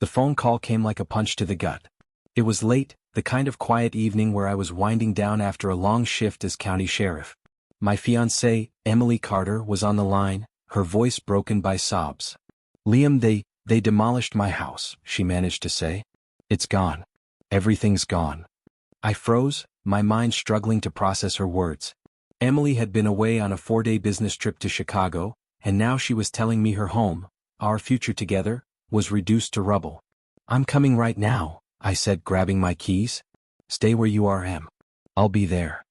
The phone call came like a punch to the gut. It was late, the kind of quiet evening where I was winding down after a long shift as county sheriff. My fiancée, Emily Carter, was on the line, her voice broken by sobs. "Liam, they demolished my house," she managed to say. "It's gone. Everything's gone." I froze, my mind struggling to process her words. Emily had been away on a 4-day business trip to Chicago, and now she was telling me her home, our future together, was reduced to rubble. "I'm coming right now," I said, grabbing my keys. "Stay where you are, Em. I'll be there."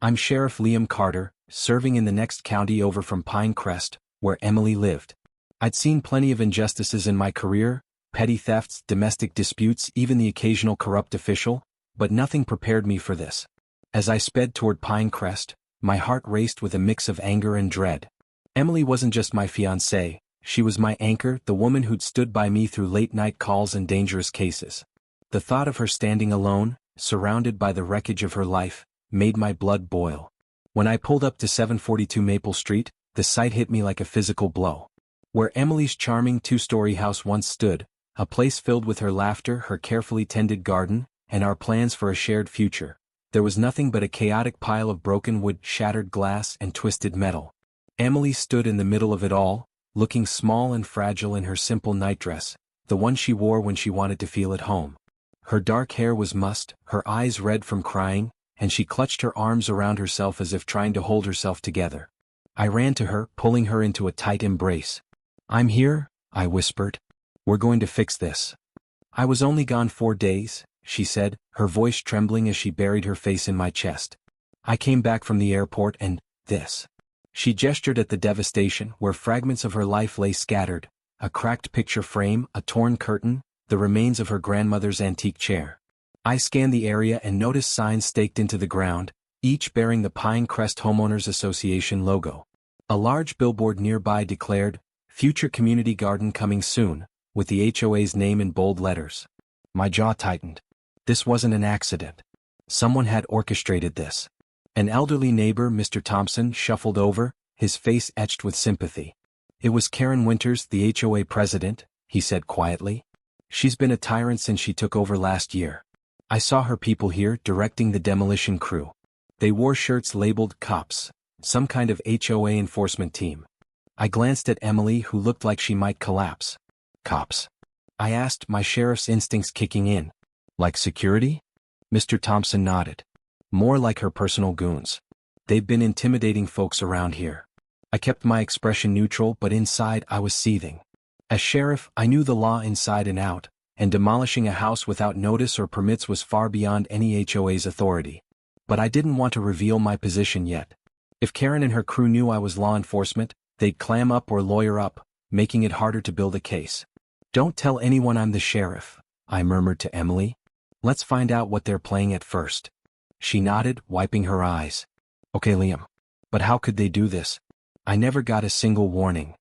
I'm Sheriff Liam Carter, serving in the next county over from Pinecrest, where Emily lived. I'd seen plenty of injustices in my career, petty thefts, domestic disputes, even the occasional corrupt official, but nothing prepared me for this. As I sped toward Pinecrest, my heart raced with a mix of anger and dread. Emily wasn't just my fiancée, she was my anchor, the woman who'd stood by me through late-night calls and dangerous cases. The thought of her standing alone, surrounded by the wreckage of her life, made my blood boil. When I pulled up to 742 Maple Street, the sight hit me like a physical blow. Where Emily's charming 2-story house once stood, a place filled with her laughter, her carefully tended garden, and our plans for a shared future, there was nothing but a chaotic pile of broken wood, shattered glass, and twisted metal. Emily stood in the middle of it all, looking small and fragile in her simple nightdress, the one she wore when she wanted to feel at home. Her dark hair was mussed, her eyes red from crying, and she clutched her arms around herself as if trying to hold herself together. I ran to her, pulling her into a tight embrace. "I'm here," I whispered. "We're going to fix this." "I was only gone 4 days," she said, her voice trembling as she buried her face in my chest. "I came back from the airport and this." She gestured at the devastation where fragments of her life lay scattered, a cracked picture frame, a torn curtain, the remains of her grandmother's antique chair. I scanned the area and noticed signs staked into the ground, each bearing the Pinecrest Homeowners Association logo. A large billboard nearby declared, "Future Community Garden coming soon," with the HOA's name in bold letters. My jaw tightened. This wasn't an accident. Someone had orchestrated this. An elderly neighbor, Mr. Thompson, shuffled over, his face etched with sympathy. "It was Karen Winters, the HOA president," he said quietly. "She's been a tyrant since she took over last year. I saw her people here directing the demolition crew. They wore shirts labeled cops, some kind of HOA enforcement team." I glanced at Emily, who looked like she might collapse. "Cops?" I asked, my sheriff's instincts kicking in. "Like security?" Mr. Thompson nodded. "More like her personal goons. They've been intimidating folks around here." I kept my expression neutral, but inside I was seething. As sheriff, I knew the law inside and out, and demolishing a house without notice or permits was far beyond any HOA's authority. But I didn't want to reveal my position yet. If Karen and her crew knew I was law enforcement, they'd clam up or lawyer up, making it harder to build a case. "Don't tell anyone I'm the sheriff," I murmured to Emily. "Let's find out what they're playing at first." She nodded, wiping her eyes. "Okay, Liam. But how could they do this? I never got a single warning."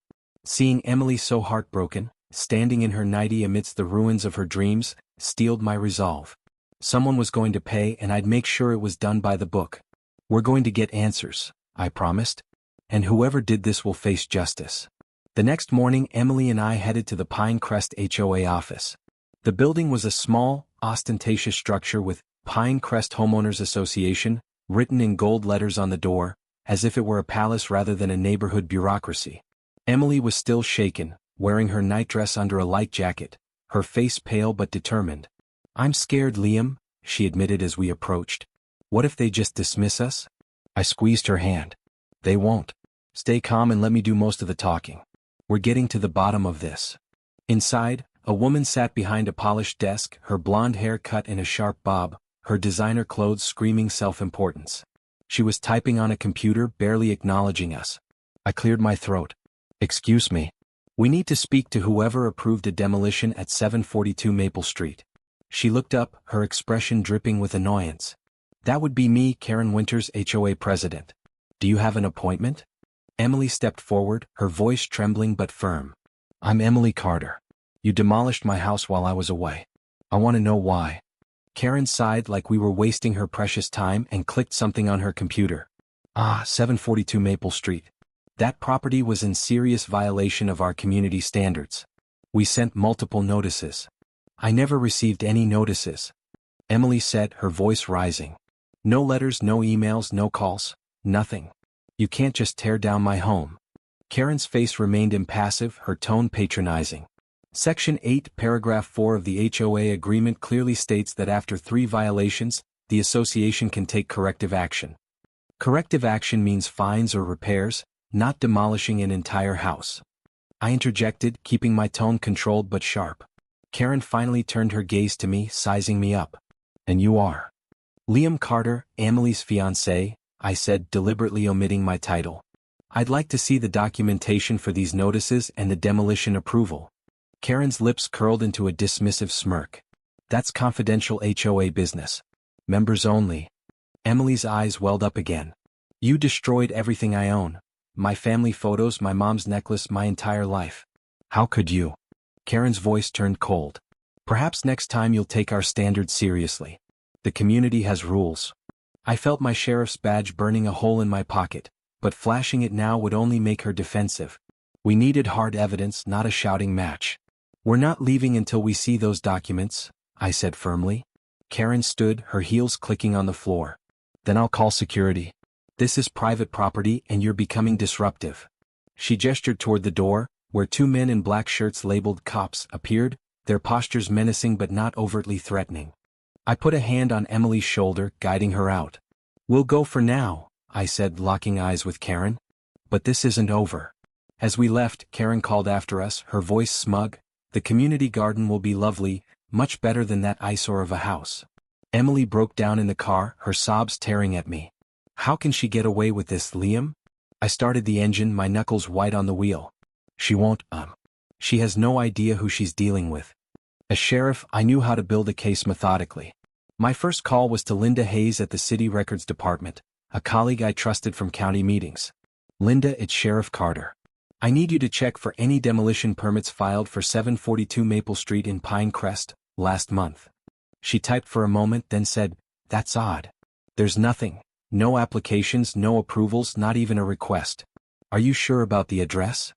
Seeing Emily so heartbroken, standing in her nightie amidst the ruins of her dreams, steeled my resolve. Someone was going to pay, and I'd make sure it was done by the book. "We're going to get answers," I promised. "And whoever did this will face justice." The next morning, Emily and I headed to the Pinecrest HOA office. The building was a small, ostentatious structure with Pinecrest Homeowners Association written in gold letters on the door, as if it were a palace rather than a neighborhood bureaucracy. Emily was still shaken, wearing her nightdress under a light jacket, her face pale but determined. "I'm scared, Liam," she admitted as we approached. "What if they just dismiss us?" I squeezed her hand. "They won't. Stay calm and let me do most of the talking. We're getting to the bottom of this." Inside, a woman sat behind a polished desk, her blonde hair cut in a sharp bob, her designer clothes screaming self-importance. She was typing on a computer, barely acknowledging us. I cleared my throat. "Excuse me. We need to speak to whoever approved a demolition at 742 Maple Street." She looked up, her expression dripping with annoyance. "That would be me, Karen Winters, HOA president. Do you have an appointment?" Emily stepped forward, her voice trembling but firm. "I'm Emily Carter. You demolished my house while I was away. I want to know why." Karen sighed like we were wasting her precious time and clicked something on her computer. 742 Maple Street. That property was in serious violation of our community standards. We sent multiple notices. I never received any notices. Emily said, her voice rising. No letters, no emails, no calls, nothing. You can't just tear down my home. Karen's face remained impassive, her tone patronizing. Section 8, Paragraph 4 of the HOA agreement clearly states that after 3 violations, the association can take corrective action. Corrective action means fines or repairs, not demolishing an entire house. I interjected, keeping my tone controlled but sharp. Karen finally turned her gaze to me, sizing me up. And you are? Liam Carter, Emily's fiancé, I said, deliberately omitting my title. I'd like to see the documentation for these notices and the demolition approval. Karen's lips curled into a dismissive smirk. That's confidential HOA business. Members only. Emily's eyes welled up again. You destroyed everything I own. My family photos, my mom's necklace, my entire life. How could you? Karen's voice turned cold. Perhaps next time you'll take our standards seriously. The community has rules. I felt my sheriff's badge burning a hole in my pocket, but flashing it now would only make her defensive. We needed hard evidence, not a shouting match. We're not leaving until we see those documents, I said firmly. Karen stood, her heels clicking on the floor. Then I'll call security. This is private property and you're becoming disruptive. She gestured toward the door, where 2 men in black shirts labeled cops appeared, their postures menacing but not overtly threatening. I put a hand on Emily's shoulder, guiding her out. We'll go for now, I said, locking eyes with Karen. But this isn't over. As we left, Karen called after us, her voice smug. The community garden will be lovely, much better than that eyesore of a house. Emily broke down in the car, her sobs tearing at me. How can she get away with this, Liam? I started the engine, my knuckles white on the wheel. She won't, She has no idea who she's dealing with. As sheriff, I knew how to build a case methodically. My first call was to Linda Hayes at the City Records Department, a colleague I trusted from county meetings. Linda, it's Sheriff Carter. I need you to check for any demolition permits filed for 742 Maple Street in Pinecrest, last month. She typed for a moment, then said, That's odd. There's nothing. No applications, no approvals, not even a request. Are you sure about the address?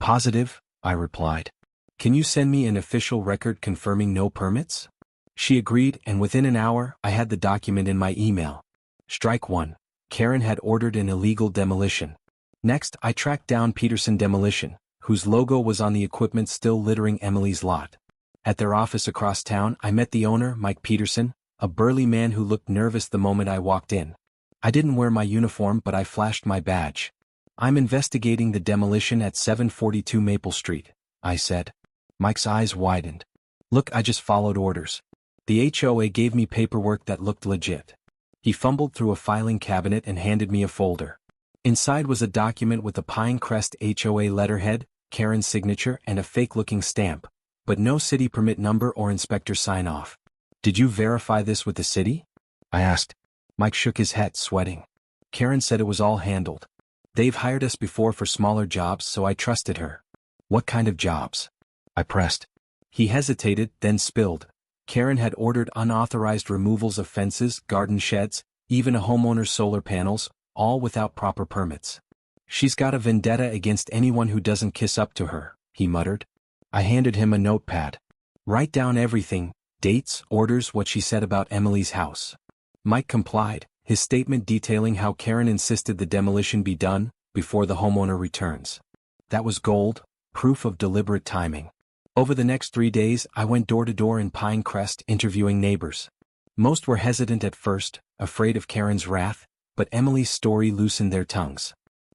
Positive, I replied. Can you send me an official record confirming no permits? She agreed, and within an hour, I had the document in my email. Strike 1. Karen had ordered an illegal demolition. Next, I tracked down Peterson Demolition, whose logo was on the equipment still littering Emily's lot. At their office across town, I met the owner, Mike Peterson, a burly man who looked nervous the moment I walked in. I didn't wear my uniform, but I flashed my badge. I'm investigating the demolition at 742 Maple Street, I said. Mike's eyes widened. Look, I just followed orders. The HOA gave me paperwork that looked legit. He fumbled through a filing cabinet and handed me a folder. Inside was a document with a Pinecrest HOA letterhead, Karen's signature, and a fake-looking stamp, but no city permit number or inspector sign-off. Did you verify this with the city? I asked. Mike shook his head, sweating. Karen said it was all handled. They've hired us before for smaller jobs, so I trusted her. What kind of jobs? I pressed. He hesitated, then spilled. Karen had ordered unauthorized removals of fences, garden sheds, even a homeowner's solar panels, all without proper permits. She's got a vendetta against anyone who doesn't kiss up to her, he muttered. I handed him a notepad. Write down everything, dates, orders, what she said about Emily's house. Mike complied, his statement detailing how Karen insisted the demolition be done before the homeowner returns. That was gold, proof of deliberate timing. Over the next 3 days, I went door to door in Pinecrest interviewing neighbors. Most were hesitant at first, afraid of Karen's wrath, but Emily's story loosened their tongues.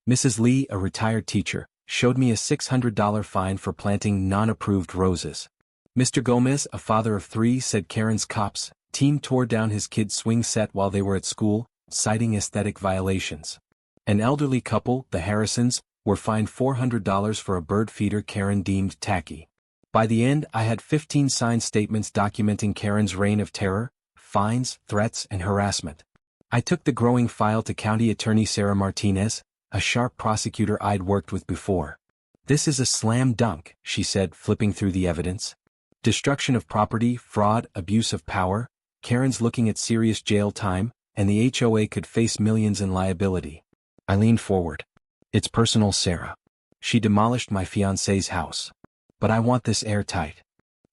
Mrs. Lee, a retired teacher, showed me a $600 fine for planting non-approved roses. Mr. Gomez, a father of 3, said Karen's cops team tore down his kid's swing set while they were at school, citing aesthetic violations. An elderly couple, the Harrisons, were fined $400 for a bird feeder Karen deemed tacky. By the end, I had 15 signed statements documenting Karen's reign of terror, fines, threats, and harassment. I took the growing file to County Attorney Sarah Martinez, a sharp prosecutor I'd worked with before. This is a slam dunk, she said, flipping through the evidence. Destruction of property, fraud, abuse of power. Karen's looking at serious jail time, and the HOA could face millions in liability. I leaned forward. It's personal, Sarah. She demolished my fiancé's house. But I want this airtight.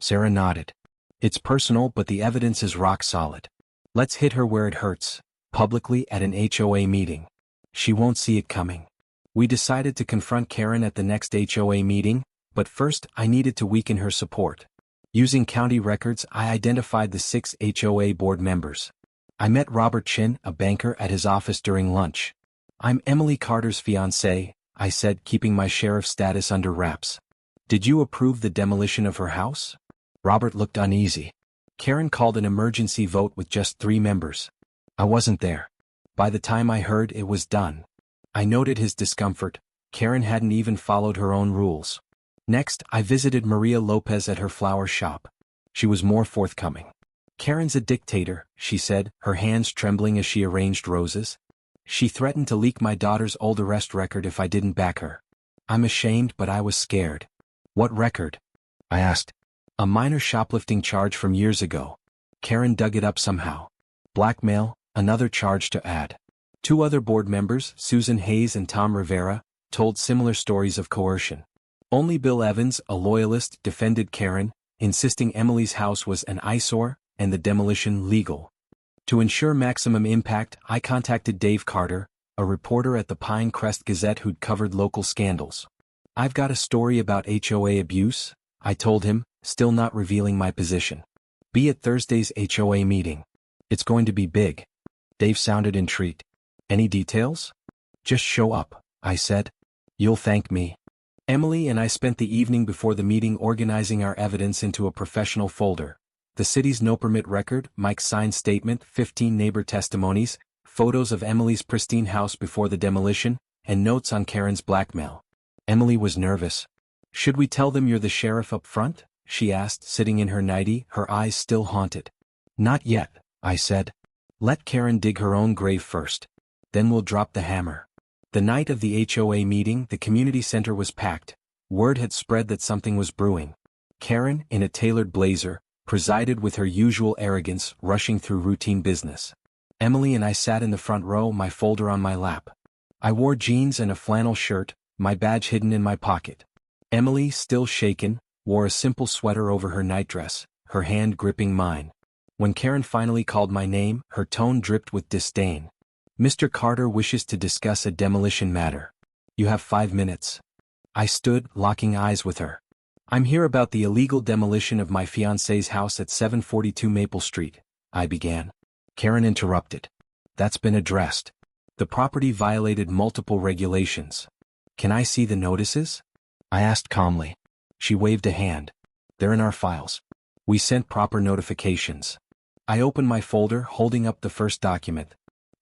Sarah nodded. It's personal, but the evidence is rock solid. Let's hit her where it hurts, publicly at an HOA meeting. She won't see it coming. We decided to confront Karen at the next HOA meeting, but first I needed to weaken her support. Using county records, I identified the 6 HOA board members. I met Robert Chin, a banker, at his office during lunch. "I'm Emily Carter's fiancé," I said, keeping my sheriff status under wraps. "Did you approve the demolition of her house?" Robert looked uneasy. "Karen called an emergency vote with just 3 members. I wasn't there. By the time I heard it was done." I noted his discomfort. Karen hadn't even followed her own rules. Next, I visited Maria Lopez at her flower shop. She was more forthcoming. "Karen's a dictator," she said, her hands trembling as she arranged roses. "She threatened to leak my daughter's old arrest record if I didn't back her. I'm ashamed, but I was scared." "What record?" I asked. "A minor shoplifting charge from years ago. Karen dug it up somehow. Blackmail, another charge to add." 2 other board members, Susan Hayes and Tom Rivera, told similar stories of coercion. Only Bill Evans, a loyalist, defended Karen, insisting Emily's house was an eyesore and the demolition legal. To ensure maximum impact, I contacted Dave Carter, a reporter at the Pine Crest Gazette who'd covered local scandals. "I've got a story about HOA abuse," I told him, still not revealing my position. "Be at Thursday's HOA meeting. It's going to be big." Dave sounded intrigued. "Any details?" "Just show up," I said. "You'll thank me." Emily and I spent the evening before the meeting organizing our evidence into a professional folder. The city's no-permit record, Mike's signed statement, 15 neighbor testimonies, photos of Emily's pristine house before the demolition, and notes on Karen's blackmail. Emily was nervous. "Should we tell them you're the sheriff up front?" she asked, sitting in her nightie, her eyes still haunted. "Not yet," I said. "Let Karen dig her own grave first. Then we'll drop the hammer." The night of the HOA meeting, the community center was packed. Word had spread that something was brewing. Karen, in a tailored blazer, presided with her usual arrogance, rushing through routine business. Emily and I sat in the front row, my folder on my lap. I wore jeans and a flannel shirt, my badge hidden in my pocket. Emily, still shaken, wore a simple sweater over her nightdress, her hand gripping mine. When Karen finally called my name, her tone dripped with disdain. "Mr. Carter wishes to discuss a demolition matter. You have 5 minutes." I stood, locking eyes with her. "I'm here about the illegal demolition of my fiancé's house at 742 Maple Street," I began. Karen interrupted. "That's been addressed. The property violated multiple regulations." "Can I see the notices?" I asked calmly. She waved a hand. "They're in our files. We sent proper notifications." I opened my folder, holding up the first document.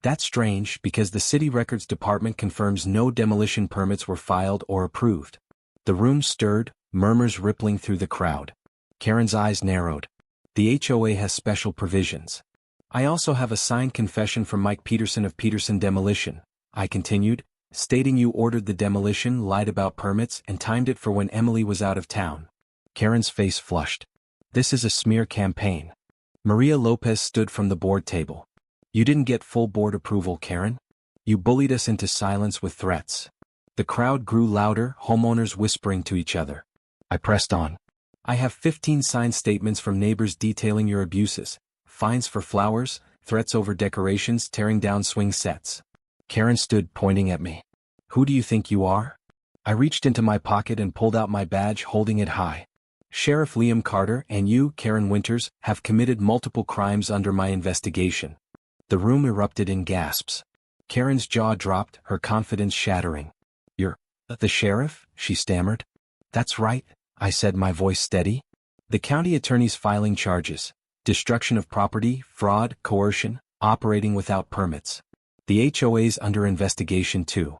"That's strange, because the City Records Department confirms no demolition permits were filed or approved." The room stirred, murmurs rippling through the crowd. Karen's eyes narrowed. "The HOA has special provisions. I also have a signed confession from Mike Peterson of Peterson Demolition," I continued, "stating you ordered the demolition, lied about permits, and timed it for when Emily was out of town." Karen's face flushed. "This is a smear campaign." Maria Lopez stood from the board table. "You didn't get full board approval, Karen. You bullied us into silence with threats." The crowd grew louder, homeowners whispering to each other. I pressed on. "I have 15 signed statements from neighbors detailing your abuses, fines for flowers, threats over decorations, tearing down swing sets." Karen stood, pointing at me. "Who do you think you are?" I reached into my pocket and pulled out my badge, holding it high. "Sheriff Liam Carter and you, Karen Winters, have committed multiple crimes under my investigation." The room erupted in gasps. Karen's jaw dropped, her confidence shattering. "You're the sheriff?" she stammered. "That's right," I said, my voice steady. "The county attorney's filing charges: destruction of property, fraud, coercion, operating without permits. The HOA's under investigation too."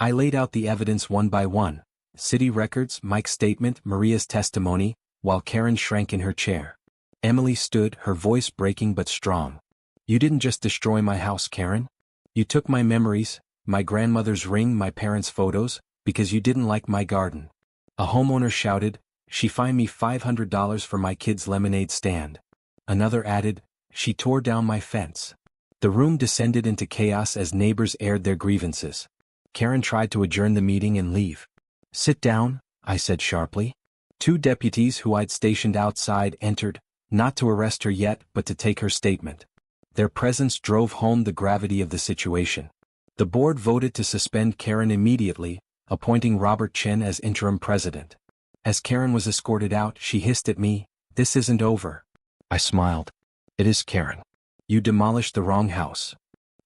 I laid out the evidence one by one: city records, Mike's statement, Maria's testimony, while Karen shrank in her chair. Emily stood, her voice breaking but strong. "You didn't just destroy my house, Karen. You took my memories, my grandmother's ring, my parents' photos, because you didn't like my garden." A homeowner shouted, "She fined me $500 for my kid's lemonade stand." Another added, "She tore down my fence." The room descended into chaos as neighbors aired their grievances. Karen tried to adjourn the meeting and leave. "Sit down," I said sharply. 2 deputies who I'd stationed outside entered, not to arrest her yet but to take her statement. Their presence drove home the gravity of the situation. The board voted to suspend Karen immediately, appointing Robert Chen as interim president. As Karen was escorted out, she hissed at me, "This isn't over." I smiled. "It is, Karen. You demolished the wrong house."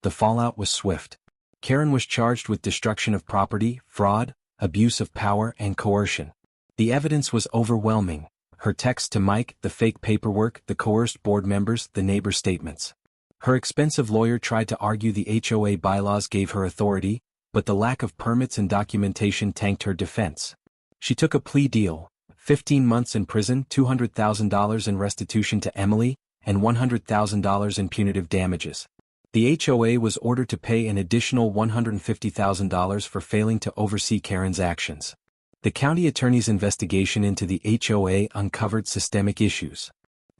The fallout was swift. Karen was charged with destruction of property, fraud, abuse of power, and coercion. The evidence was overwhelming: her text to Mike, the fake paperwork, the coerced board members, the neighbor statements. Her expensive lawyer tried to argue the HOA bylaws gave her authority, but the lack of permits and documentation tanked her defense. She took a plea deal: 15 months in prison, $200,000 in restitution to Emily, and $100,000 in punitive damages. The HOA was ordered to pay an additional $150,000 for failing to oversee Karen's actions. The county attorney's investigation into the HOA uncovered systemic issues.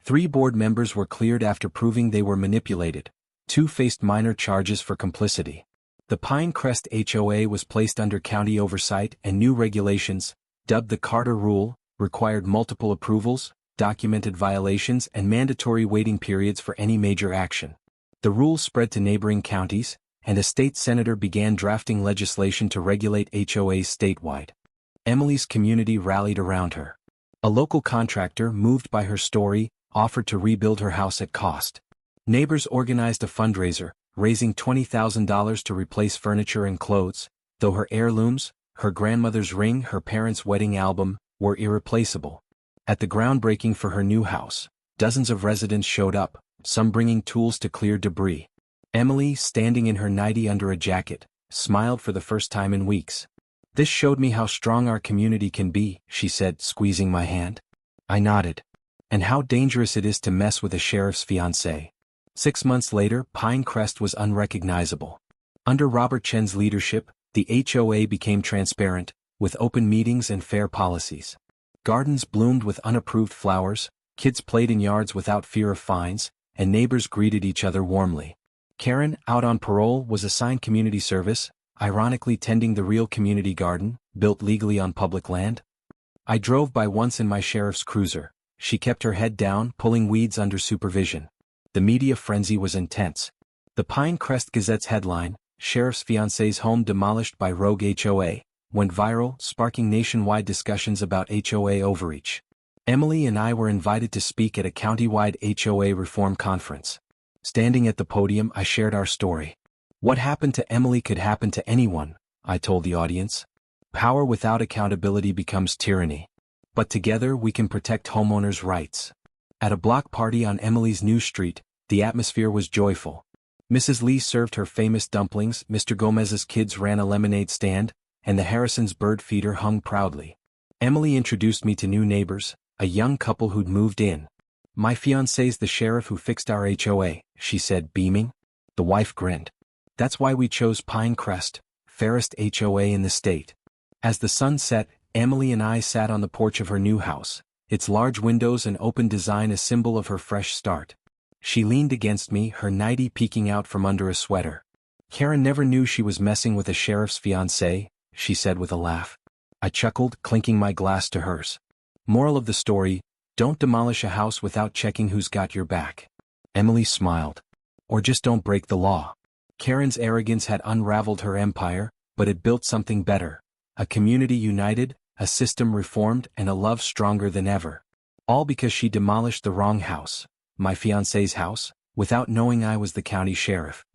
3 board members were cleared after proving they were manipulated. 2 faced minor charges for complicity. The Pinecrest HOA was placed under county oversight, and new regulations, dubbed the Carter Rule, required multiple approvals, documented violations, and mandatory waiting periods for any major action. The rule spread to neighboring counties, and a state senator began drafting legislation to regulate HOAs statewide. Emily's community rallied around her. A local contractor, moved by her story, offered to rebuild her house at cost. Neighbors organized a fundraiser, raising $20,000 to replace furniture and clothes, though her heirlooms, her grandmother's ring, her parents' wedding album, were irreplaceable. At the groundbreaking for her new house, dozens of residents showed up, some bringing tools to clear debris. Emily, standing in her nightie under a jacket, smiled for the first time in weeks. "This showed me how strong our community can be," she said, squeezing my hand. I nodded. "And how dangerous it is to mess with a sheriff's fiancée." 6 months later, Pinecrest was unrecognizable. Under Robert Chen's leadership, the HOA became transparent, with open meetings and fair policies. Gardens bloomed with unapproved flowers, kids played in yards without fear of fines, and neighbors greeted each other warmly. Karen, out on parole, was assigned community service, ironically tending the real community garden, built legally on public land. I drove by once in my sheriff's cruiser. She kept her head down, pulling weeds under supervision. The media frenzy was intense. The Pinecrest Gazette's headline, "Sheriff's Fiancée's Home Demolished by Rogue HOA," went viral, sparking nationwide discussions about HOA overreach. Emily and I were invited to speak at a countywide HOA reform conference. Standing at the podium, I shared our story. "What happened to Emily could happen to anyone," I told the audience. "Power without accountability becomes tyranny. But together we can protect homeowners' rights." At a block party on Emily's new street, the atmosphere was joyful. Mrs. Lee served her famous dumplings, Mr. Gomez's kids ran a lemonade stand, and the Harrisons' bird feeder hung proudly. Emily introduced me to new neighbors, a young couple who'd moved in. "My fiancé's the sheriff who fixed our HOA," she said, beaming. The wife grinned. "That's why we chose Pinecrest, fairest HOA in the state." As the sun set, Emily and I sat on the porch of her new house, its large windows and open design a symbol of her fresh start. She leaned against me, her nightie peeking out from under a sweater. "Karen never knew she was messing with a sheriff's fiancé," she said with a laugh. I chuckled, clinking my glass to hers. Moral of the story: don't demolish a house without checking who's got your back. Emily smiled. Or just don't break the law. Karen's arrogance had unraveled her empire, but it built something better. A community united, a system reformed, and a love stronger than ever. All because she demolished the wrong house, my fiancé's house, without knowing I was the county sheriff.